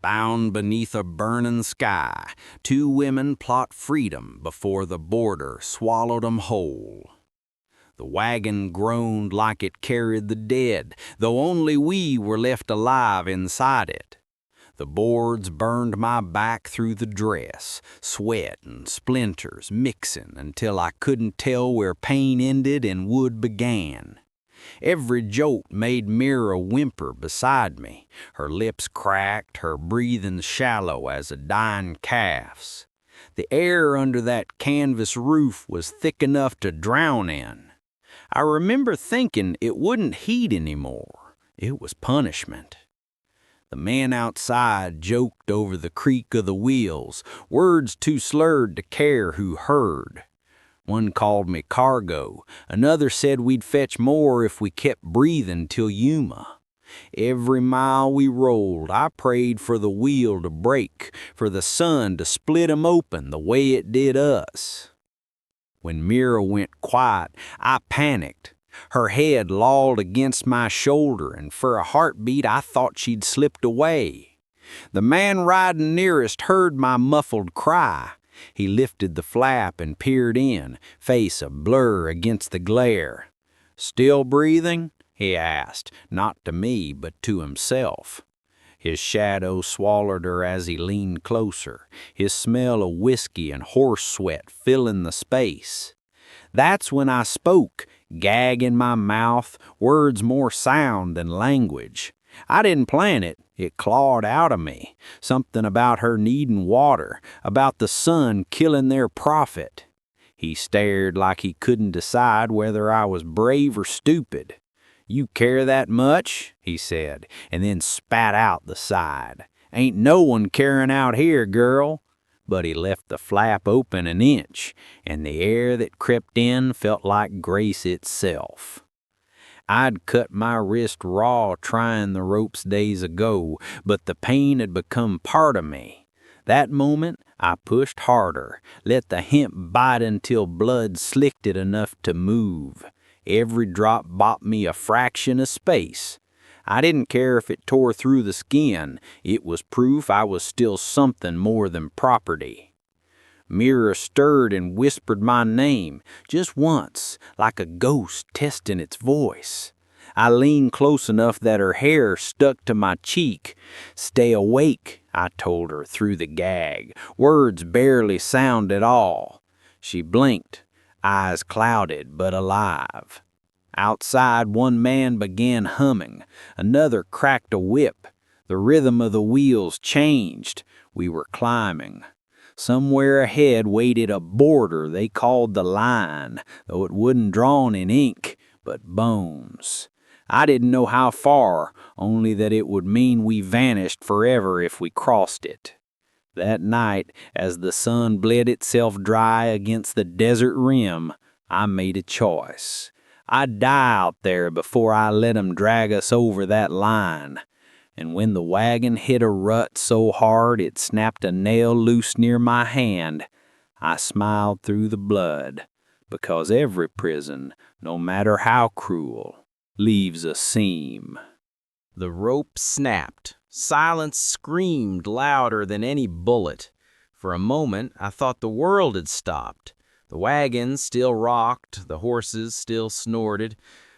Bound beneath a burning sky, two women plot freedom before the border swallowed 'em whole. The wagon groaned like it carried the dead, though only we were left alive inside it. The boards burned my back through the dress, sweat and splinters mixing until I couldn't tell where pain ended and wood began. Every jolt made Mira whimper beside me, her lips cracked, her breathing shallow as a dying calf's. The air under that canvas roof was thick enough to drown in. I remember thinking it wouldn't heat anymore. It was punishment. The man outside joked over the creak of the wheels, words too slurred to care who heard. One called me cargo, another said we'd fetch more if we kept breathing till Yuma. Every mile we rolled, I prayed for the wheel to break, for the sun to split 'em open the way it did us. When Mira went quiet, I panicked. Her head lolled against my shoulder, and for a heartbeat I thought she'd slipped away. The man riding nearest heard my muffled cry. He lifted the flap and peered in, face a blur against the glare. "Still breathing?" he asked, not to me, but to himself. His shadow swallowed her as he leaned closer, his smell of whiskey and horse sweat filling the space. That's when I spoke, gag in my mouth, words more sound than language. I didn't plan it. It clawed out of me. Something about her needing water, about the sun killing their prophet. He stared like he couldn't decide whether I was brave or stupid. "You care that much?" he said, and then spat out the side. "Ain't no one caring out here, girl." But he left the flap open an inch, and the air that crept in felt like grace itself. I'd cut my wrist raw trying the ropes days ago, but the pain had become part of me. That moment, I pushed harder, let the hemp bite until blood slicked it enough to move. Every drop bought me a fraction of space. I didn't care if it tore through the skin. It was proof I was still something more than property. Mira stirred and whispered my name, just once, like a ghost testing its voice. I leaned close enough that her hair stuck to my cheek. "Stay awake," I told her through the gag, words barely sound at all. She blinked, eyes clouded but alive. Outside, one man began humming, another cracked a whip. The rhythm of the wheels changed. We were climbing. Somewhere ahead waited a border they called the line, though it wasn't drawn in ink, but bones. I didn't know how far, only that it would mean we vanished forever if we crossed it. That night, as the sun bled itself dry against the desert rim, I made a choice. I'd die out there before I let 'em drag us over that line. And when the wagon hit a rut so hard it snapped a nail loose near my hand, I smiled through the blood, because every prison, no matter how cruel, leaves a seam. The rope snapped. Silence screamed louder than any bullet. For a moment, I thought the world had stopped. The wagon still rocked, the horses still snorted,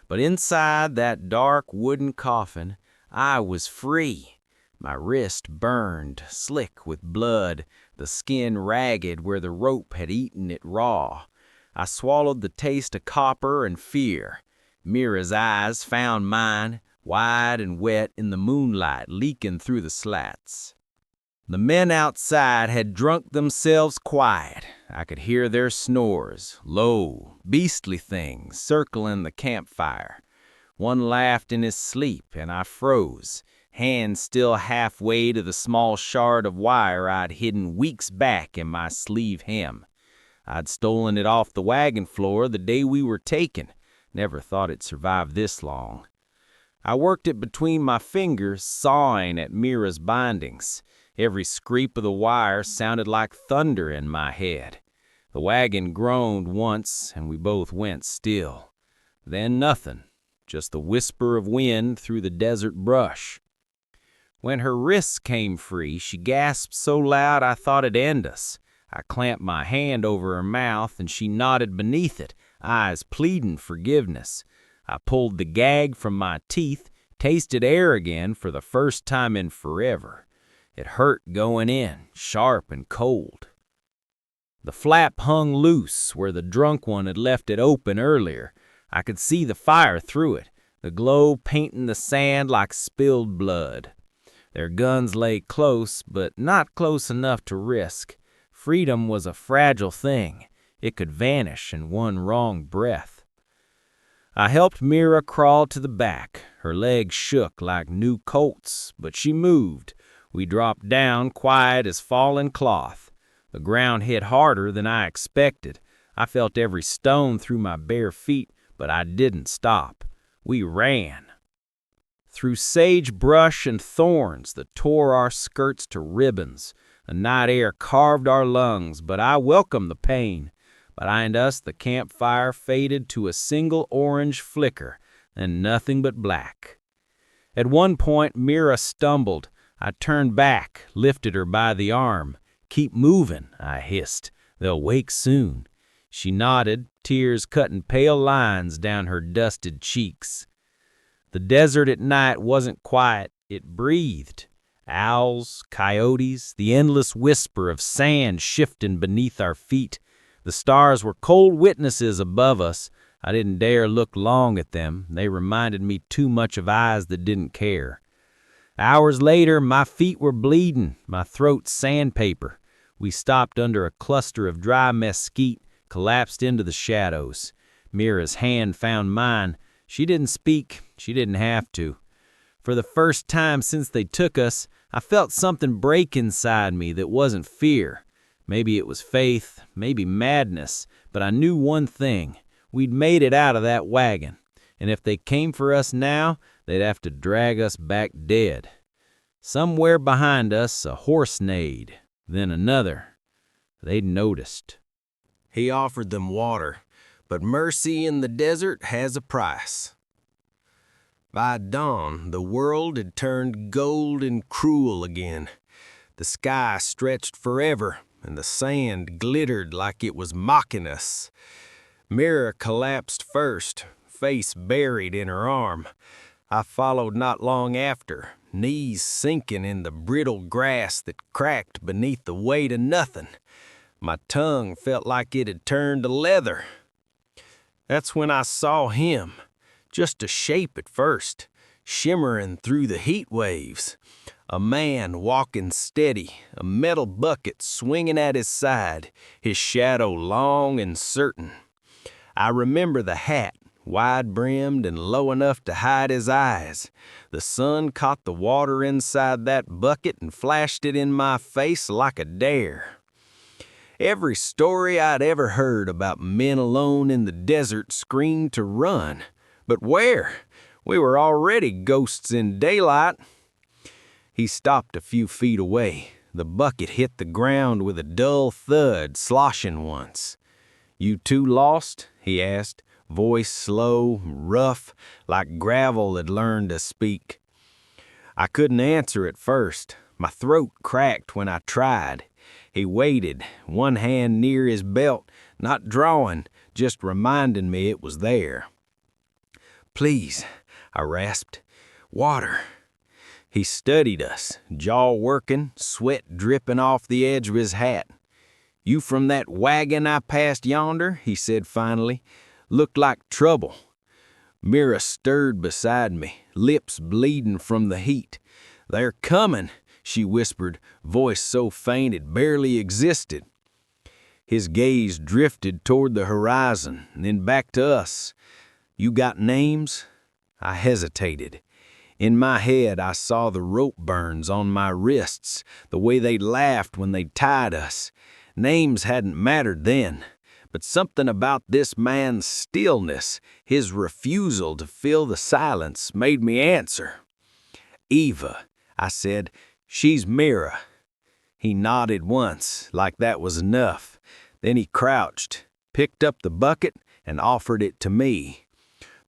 but inside that dark wooden coffin, I was free. My wrist burned, slick with blood, the skin ragged where the rope had eaten it raw. I swallowed the taste of copper and fear. Mira's eyes found mine, wide and wet in the moonlight leaking through the slats. The men outside had drunk themselves quiet. I could hear their snores, low, beastly things circling the campfire. One laughed in his sleep, and I froze, hand still halfway to the small shard of wire I'd hidden weeks back in my sleeve hem. I'd stolen it off the wagon floor the day we were taken. Never thought it'd survive this long. I worked it between my fingers, sawing at Mira's bindings. Every scrape of the wire sounded like thunder in my head. The wagon groaned once, and we both went still. Then nothing. Just the whisper of wind through the desert brush. When her wrists came free, she gasped so loud I thought it'd end us. I clamped my hand over her mouth, and she nodded beneath it, eyes pleading forgiveness. I pulled the gag from my teeth, tasted air again for the first time in forever. It hurt going in, sharp and cold. The flap hung loose where the drunk one had left it open earlier. I could see the fire through it, the glow painting the sand like spilled blood. Their guns lay close, but not close enough to risk. Freedom was a fragile thing. It could vanish in one wrong breath. I helped Mira crawl to the back. Her legs shook like new colts, but she moved. We dropped down quiet as fallen cloth. The ground hit harder than I expected. I felt every stone through my bare feet, but I didn't stop. We ran. Through sagebrush and thorns that tore our skirts to ribbons. The night air carved our lungs, but I welcomed the pain. Behind us, the campfire faded to a single orange flicker, then nothing but black. At one point, Mira stumbled. I turned back, lifted her by the arm. "Keep moving," I hissed. "They'll wake soon." She nodded, tears cutting pale lines down her dusted cheeks. The desert at night wasn't quiet, it breathed. Owls, coyotes, the endless whisper of sand shifting beneath our feet. The stars were cold witnesses above us. I didn't dare look long at them. They reminded me too much of eyes that didn't care. Hours later, my feet were bleeding, my throat sandpaper. We stopped under a cluster of dry mesquite, collapsed into the shadows. Mira's hand found mine. She didn't speak. She didn't have to. For the first time since they took us, I felt something break inside me that wasn't fear. Maybe it was faith, maybe madness, but I knew one thing. We'd made it out of that wagon. And if they came for us now, they'd have to drag us back dead. Somewhere behind us, a horse neighed, then another. They'd noticed. He offered them water, but mercy in the desert has a price. By dawn, the world had turned gold and cruel again. The sky stretched forever, and the sand glittered like it was mocking us. Mira collapsed first, face buried in her arm. I followed not long after, knees sinking in the brittle grass that cracked beneath the weight of nothing. My tongue felt like it had turned to leather. That's when I saw him, just a shape at first, shimmering through the heat waves. A man walking steady, a metal bucket swinging at his side, his shadow long and certain. I remember the hat, wide-brimmed and low enough to hide his eyes. The sun caught the water inside that bucket and flashed it in my face like a dare. Every story I'd ever heard about men alone in the desert screamed to run. But where? We were already ghosts in daylight. He stopped a few feet away. The bucket hit the ground with a dull thud, sloshing once. "You too lost?" he asked, voice slow, rough, like gravel had learned to speak. I couldn't answer at first. My throat cracked when I tried. He waited, one hand near his belt, not drawing, just reminding me it was there. "Please," I rasped, "water." He studied us, jaw working, sweat dripping off the edge of his hat. "You from that wagon I passed yonder?" he said finally. "Looked like trouble." Mira stirred beside me, lips bleeding from the heat. "They're coming," she whispered, voice so faint it barely existed. His gaze drifted toward the horizon, then back to us. "You got names?" I hesitated. In my head, I saw the rope burns on my wrists, the way they'd laughed when they'd tied us. Names hadn't mattered then, but something about this man's stillness, his refusal to fill the silence, made me answer. "Eva," I said. "She's Mira." He nodded once, like that was enough. Then he crouched, picked up the bucket, and offered it to me.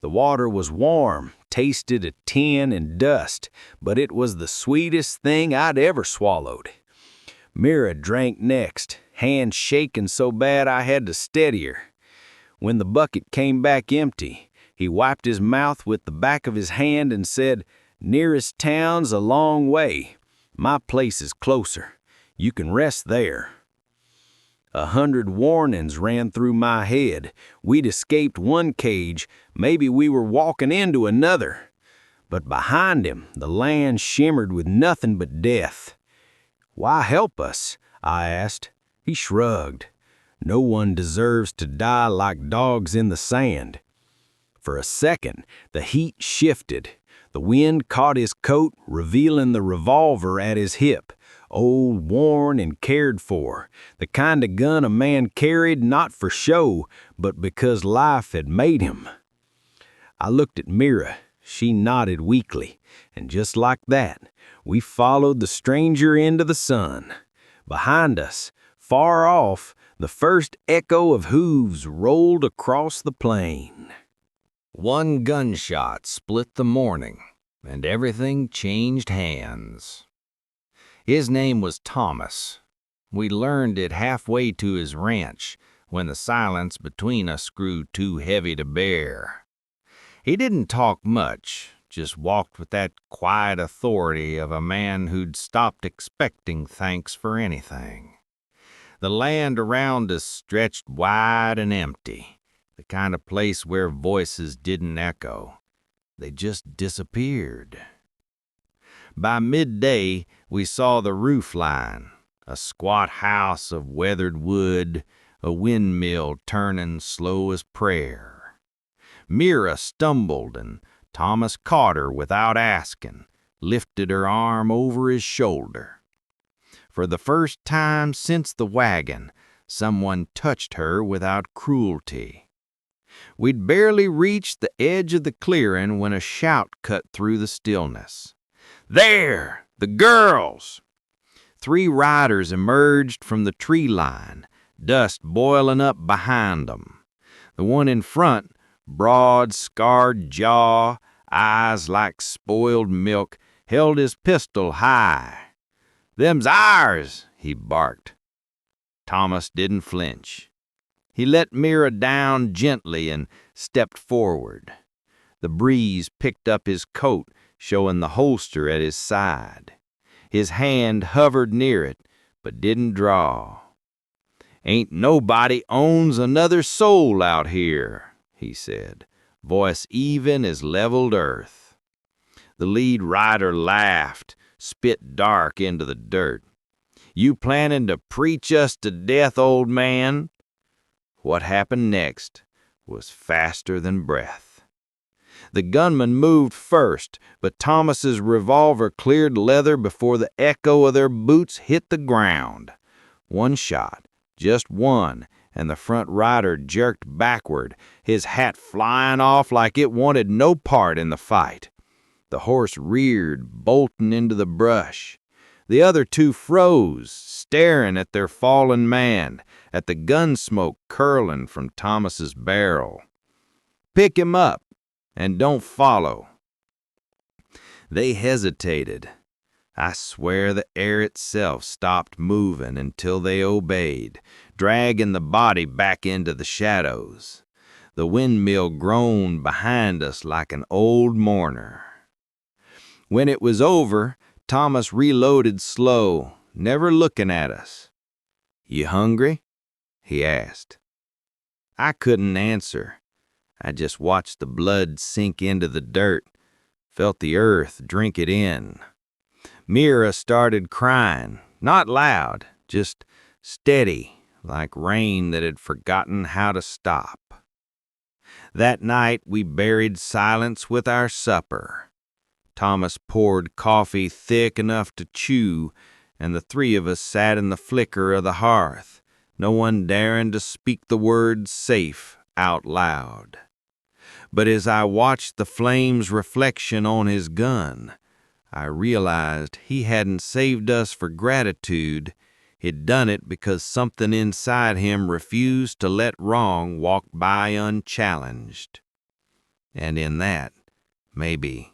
The water was warm, tasted of tin and dust, but it was the sweetest thing I'd ever swallowed. Mira drank next, hand shaking so bad I had to steady her. When the bucket came back empty, he wiped his mouth with the back of his hand and said, "Nearest town's a long way. My place is closer. You can rest there." 100 warnings ran through my head. We'd escaped one cage, maybe we were walking into another. But behind him, the land shimmered with nothing but death. "Why help us?" I asked. He shrugged. "No one deserves to die like dogs in the sand." For a second, the heat shifted. The wind caught his coat, revealing the revolver at his hip. Old, worn, and cared for. The kind of gun a man carried not for show, but because life had made him. I looked at Mira. She nodded weakly, and just like that, we followed the stranger into the sun. Behind us, far off, the first echo of hooves rolled across the plain. One gunshot split the morning, and everything changed hands. His name was Thomas. We learned it halfway to his ranch, when the silence between us grew too heavy to bear. He didn't talk much, just walked with that quiet authority of a man who'd stopped expecting thanks for anything. The land around us stretched wide and empty, the kind of place where voices didn't echo. They just disappeared. By midday, we saw the roof line, a squat house of weathered wood, a windmill turning slow as prayer. Mira stumbled, and Thomas caught her without asking, lifted her arm over his shoulder. For the first time since the wagon, someone touched her without cruelty. We'd barely reached the edge of the clearing when a shout cut through the stillness. "There! The girls!" 3 riders emerged from the tree line, dust boiling up behind them. The one in front, broad, scarred jaw, eyes like spoiled milk, held his pistol high. "Them's ours," he barked. Thomas didn't flinch. He let Mira down gently and stepped forward. The breeze picked up his coat, showing the holster at his side. His hand hovered near it, but didn't draw. "Ain't nobody owns another soul out here," he said, voice even as leveled earth. The lead rider laughed, spit dark into the dirt. "You planning to preach us to death, old man?" What happened next was faster than breath. The gunman moved first, but Thomas's revolver cleared leather before the echo of their boots hit the ground. One shot, just one, and the front rider jerked backward, his hat flying off like it wanted no part in the fight. The horse reared, bolting into the brush. The other 2 froze, staring at their fallen man, at the gun smoke curling from Thomas's barrel. "Pick him up, and don't follow." They hesitated. I swear the air itself stopped moving until they obeyed, dragging the body back into the shadows. The windmill groaned behind us like an old mourner. When it was over, Thomas reloaded slow, never looking at us. "You hungry?" he asked. I couldn't answer. I just watched the blood sink into the dirt, felt the earth drink it in. Mira started crying, not loud, just steady, like rain that had forgotten how to stop. That night we buried silence with our supper. Thomas poured coffee thick enough to chew, and the 3 of us sat in the flicker of the hearth, no one daring to speak the word safe out loud. But as I watched the flame's reflection on his gun, I realized he hadn't saved us for gratitude. He'd done it because something inside him refused to let wrong walk by unchallenged. And in that, Maybe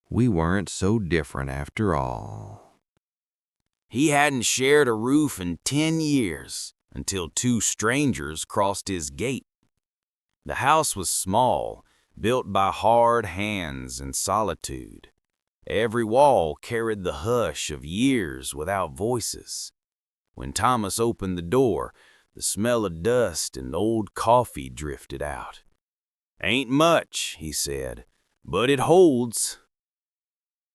we weren't so different after all. He hadn't shared a roof in 10 years until two strangers crossed his gate. The house was small, built by hard hands and solitude. Every wall carried the hush of years without voices. When Thomas opened the door, the smell of dust and old coffee drifted out. "Ain't much," he said, "but it holds."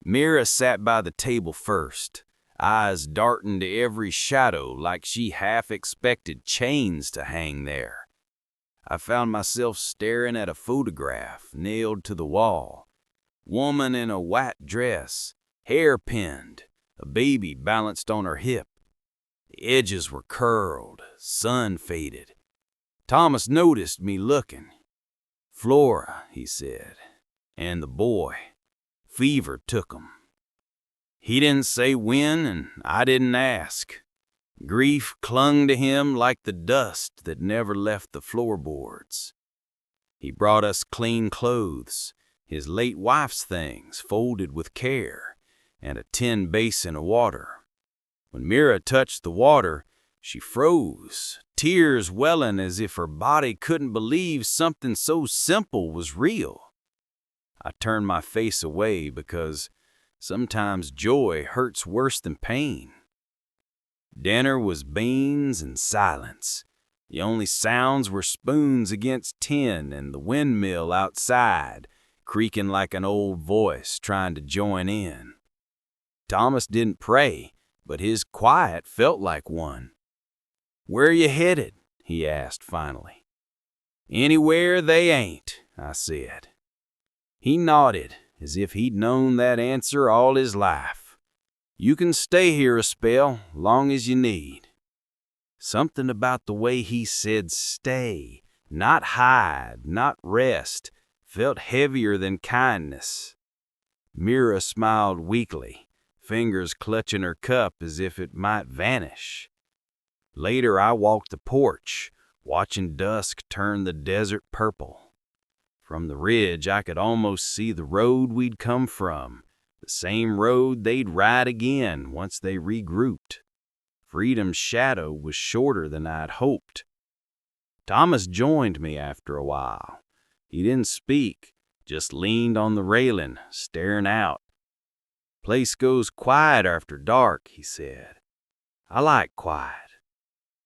Mira sat by the table first, eyes darting to every shadow like she half expected chains to hang there. I found myself staring at a photograph nailed to the wall. Woman in a white dress, hair pinned, a baby balanced on her hip. The edges were curled, sun faded. Thomas noticed me looking. "Flora," he said, "and the boy. Fever took 'em." He didn't say when, and I didn't ask. Grief clung to him like the dust that never left the floorboards. He brought us clean clothes, his late wife's things folded with care, and a tin basin of water. When Mira touched the water, she froze, tears welling as if her body couldn't believe something so simple was real. I turned my face away because sometimes joy hurts worse than pain. Dinner was beans and silence. The only sounds were spoons against tin and the windmill outside, creaking like an old voice trying to join in. Thomas didn't pray, but his quiet felt like one. "Where you headed?" he asked finally. "Anywhere they ain't," I said. He nodded, as if he'd known that answer all his life. "You can stay here a spell, long as you need." Something about the way he said stay, not hide, not rest, felt heavier than kindness. Mira smiled weakly, fingers clutching her cup as if it might vanish. Later I walked the porch, watching dusk turn the desert purple. From the ridge I could almost see the road we'd come from, the same road they'd ride again once they regrouped. Freedom's shadow was shorter than I'd hoped. Thomas joined me after a while. He didn't speak, just leaned on the railing, staring out. "Place goes quiet after dark," he said. "I like quiet."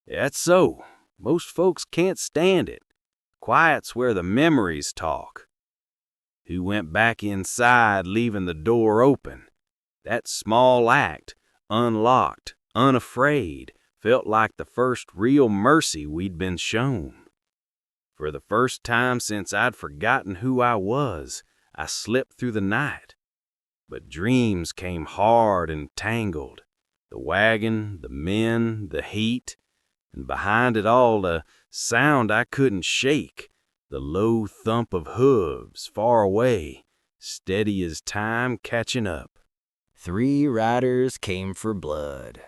"That's so. Most folks can't stand it. Quiet's where the memories talk." He went back inside, leaving the door open. That small act, unlocked, unafraid, felt like the first real mercy we'd been shown. For the first time since I'd forgotten who I was, I slipped through the night. But dreams came hard and tangled. The wagon, the men, the heat, and behind it all a sound I couldn't shake, the low thump of hooves far away, steady as time catching up. 3 riders came for blood.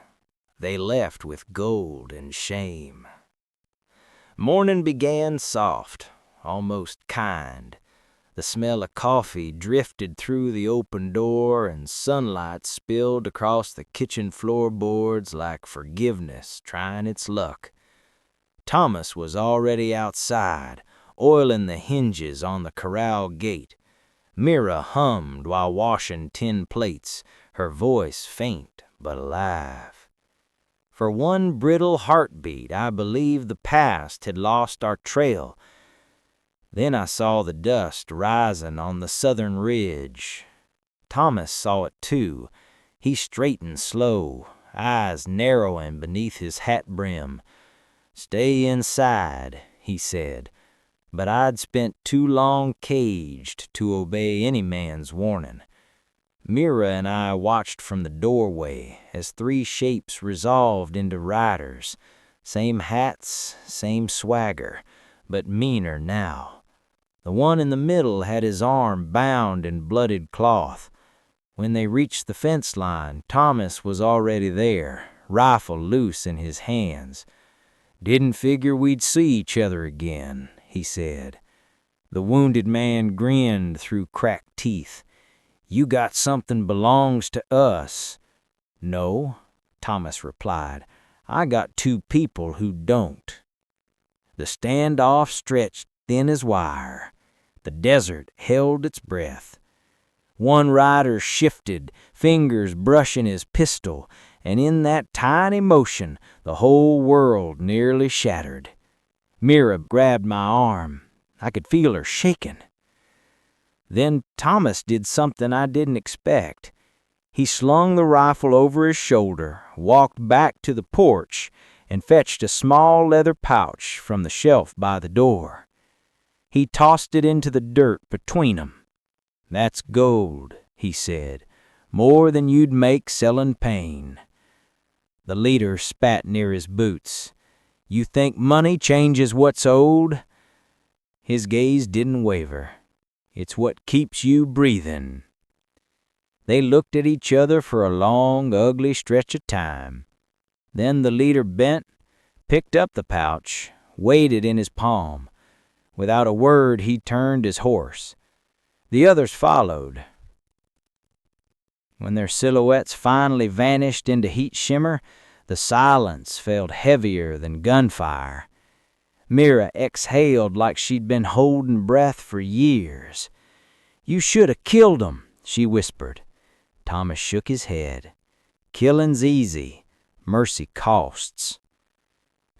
They left with gold and shame. Morning began soft, almost kind. The smell of coffee drifted through the open door, and sunlight spilled across the kitchen floorboards like forgiveness trying its luck. Thomas was already outside, oiling the hinges on the corral gate. Mira hummed while washing tin plates, her voice faint but alive. For one brittle heartbeat, I believed the past had lost our trail. Then I saw the dust rising on the southern ridge. Thomas saw it too. He straightened slow, eyes narrowing beneath his hat brim. "Stay inside," he said, but I'd spent too long caged to obey any man's warning. Mira and I watched from the doorway as 3 shapes resolved into riders. Same hats, same swagger, but meaner now. The one in the middle had his arm bound in blooded cloth. When they reached the fence line, Thomas was already there, rifle loose in his hands. "Didn't figure we'd see each other again," he said. The wounded man grinned through cracked teeth. "You got something belongs to us." "No," Thomas replied. "I got two people who don't." The standoff stretched thin as wire. The desert held its breath. One rider shifted, fingers brushing his pistol, and in that tiny motion the whole world nearly shattered. Mira grabbed my arm. I could feel her shaking. Then Thomas did something I didn't expect. He slung the rifle over his shoulder, walked back to the porch, and fetched a small leather pouch from the shelf by the door. He tossed it into the dirt between 'em. "That's gold," he said, "more than you'd make selling pain." The leader spat near his boots. "You think money changes what's owed?" His gaze didn't waver. "It's what keeps you breathing." They looked at each other for a long, ugly stretch of time. Then the leader bent, picked up the pouch, weighed it in his palm. Without a word, he turned his horse. The others followed. When their silhouettes finally vanished into heat shimmer, the silence felt heavier than gunfire. Mira exhaled like she'd been holding breath for years. "You should have killed 'em," she whispered. Thomas shook his head. "Killing's easy. Mercy costs."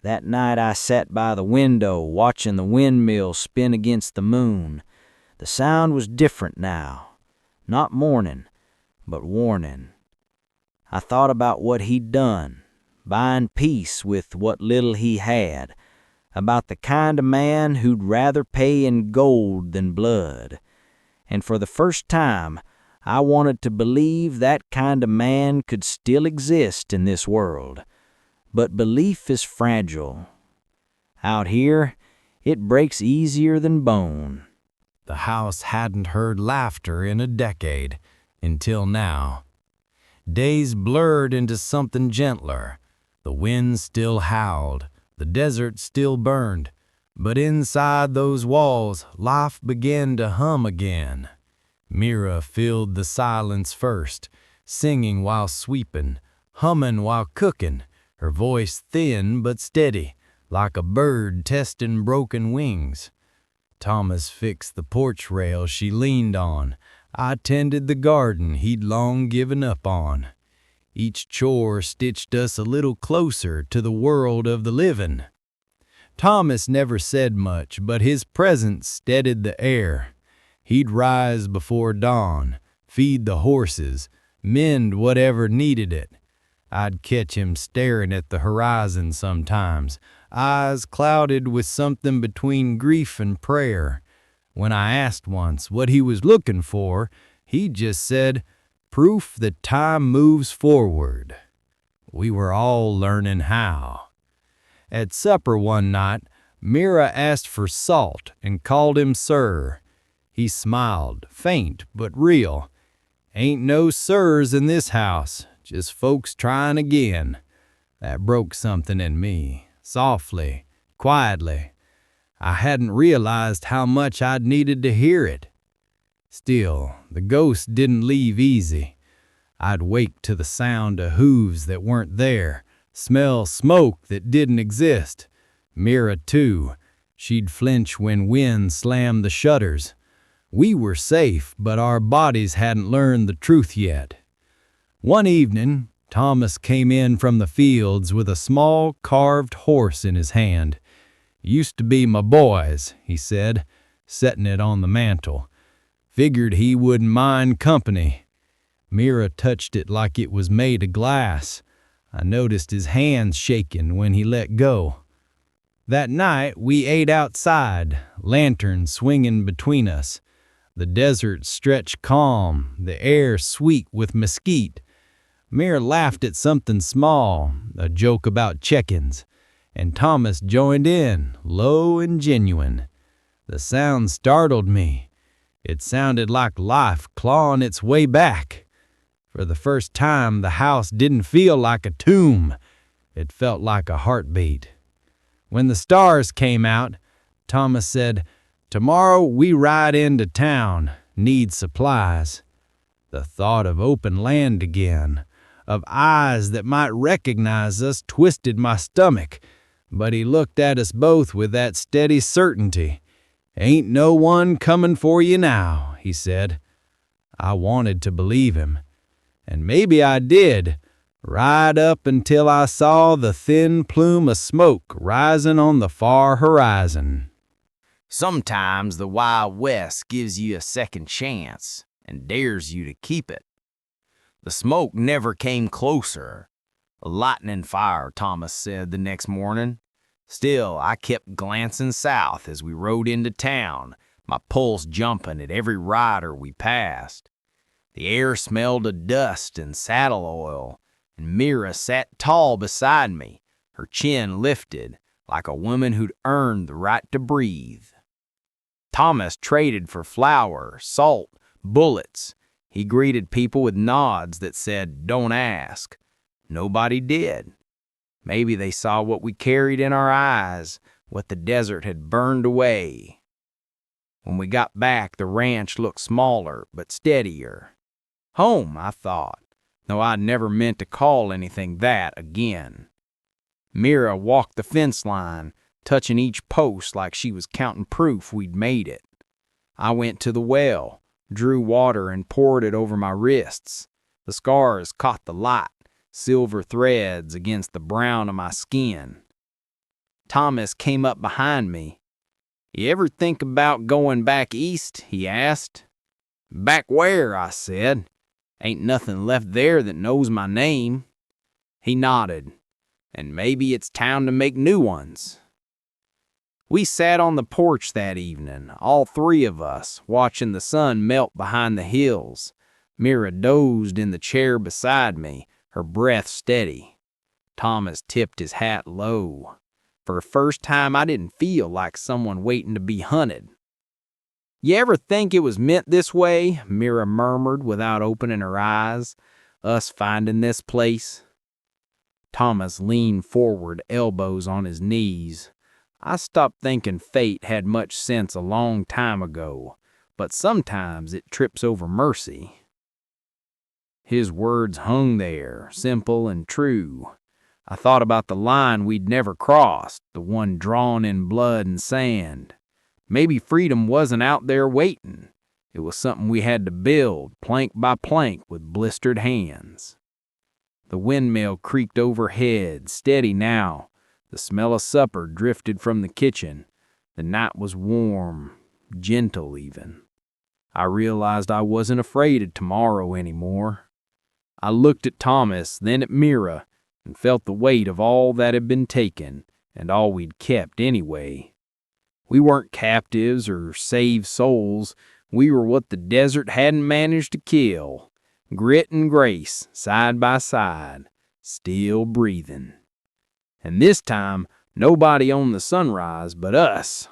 That night I sat by the window watching the windmill spin against the moon. The sound was different now. Not mourning, but warning. I thought about what he'd done, buying peace with what little he had, about the kind of man who'd rather pay in gold than blood. And for the first time, I wanted to believe that kind of man could still exist in this world. But belief is fragile. Out here, it breaks easier than bone. The house hadn't heard laughter in a decade, until now. Days blurred into something gentler. The wind still howled, the desert still burned, but inside those walls, life began to hum again. Mira filled the silence first, singing while sweeping, humming while cooking, her voice thin but steady, like a bird testing broken wings. Thomas fixed the porch rail she leaned on. I tended the garden he'd long given up on. Each chore stitched us a little closer to the world of the living. Thomas never said much, but his presence steadied the air. He'd rise before dawn, feed the horses, mend whatever needed it. I'd catch him staring at the horizon sometimes, eyes clouded with something between grief and prayer. When I asked once what he was looking for, he just said, "Proof that time moves forward." We were all learning how. At supper one night, Mira asked for salt and called him sir. He smiled, faint but real. "Ain't no sirs in this house, just folks trying again." That broke something in me, softly, quietly. I hadn't realized how much I'd needed to hear it. Still, the ghost didn't leave easy. I'd wake to the sound of hooves that weren't there, smell smoke that didn't exist. Mira, too. She'd flinch when wind slammed the shutters. We were safe, but our bodies hadn't learned the truth yet. One evening, Thomas came in from the fields with a small carved horse in his hand. "Used to be my boy's," he said, setting it on the mantel. "Figured he wouldn't mind company." Mira touched it like it was made of glass. I noticed his hands shaking when he let go. That night, we ate outside, lanterns swinging between us. The desert stretched calm, the air sweet with mesquite. Mira laughed at something small, a joke about check-ins, and Thomas joined in, low and genuine. The sound startled me. It sounded like life clawing its way back. For the first time, the house didn't feel like a tomb. It felt like a heartbeat. When the stars came out, Thomas said, Tomorrow we ride into town, need supplies. The thought of open land again, of eyes that might recognize us, twisted my stomach, but he looked at us both with that steady certainty. "Ain't no one coming for you now," he said. I wanted to believe him, and maybe I did, right up until I saw the thin plume of smoke rising on the far horizon. Sometimes the Wild West gives you a second chance and dares you to keep it. The smoke never came closer. "A lightning fire," Thomas said the next morning. Still, I kept glancing south as we rode into town, my pulse jumping at every rider we passed. The air smelled of dust and saddle oil, and Mira sat tall beside me, her chin lifted, like a woman who'd earned the right to breathe. Thomas traded for flour, salt, bullets. He greeted people with nods that said, "Don't ask." Nobody did. Maybe they saw what we carried in our eyes, what the desert had burned away. When we got back, the ranch looked smaller but steadier. Home, I thought, though I'd never meant to call anything that again. Mira walked the fence line, touching each post like she was counting proof we'd made it. I went to the well, drew water and poured it over my wrists. The scars caught the light, silver threads against the brown of my skin. Thomas came up behind me. "You ever think about going back east?" he asked. "Back where?" I said. "Ain't nothing left there that knows my name." He nodded. "And maybe it's time to make new ones." We sat on the porch that evening, all three of us, watching the sun melt behind the hills. Mira dozed in the chair beside me, her breath steady. Thomas tipped his hat low. For the first time, I didn't feel like someone waiting to be hunted. "You ever think it was meant this way?" Mira murmured without opening her eyes. "Us finding this place?" Thomas leaned forward, elbows on his knees. I stopped thinking fate had much sense a long time ago, but sometimes it trips over mercy. His words hung there, simple and true. I thought about the line we'd never crossed, the one drawn in blood and sand. Maybe freedom wasn't out there waiting. It was something we had to build, plank by plank, with blistered hands. The windmill creaked overhead, steady now. The smell of supper drifted from the kitchen. The night was warm, gentle even. I realized I wasn't afraid of tomorrow anymore. I looked at Thomas, then at Mira, and felt the weight of all that had been taken, and all we'd kept anyway. We weren't captives or saved souls. We were what the desert hadn't managed to kill. Grit and grace, side by side, still breathing. And this time, nobody on the sunrise but us.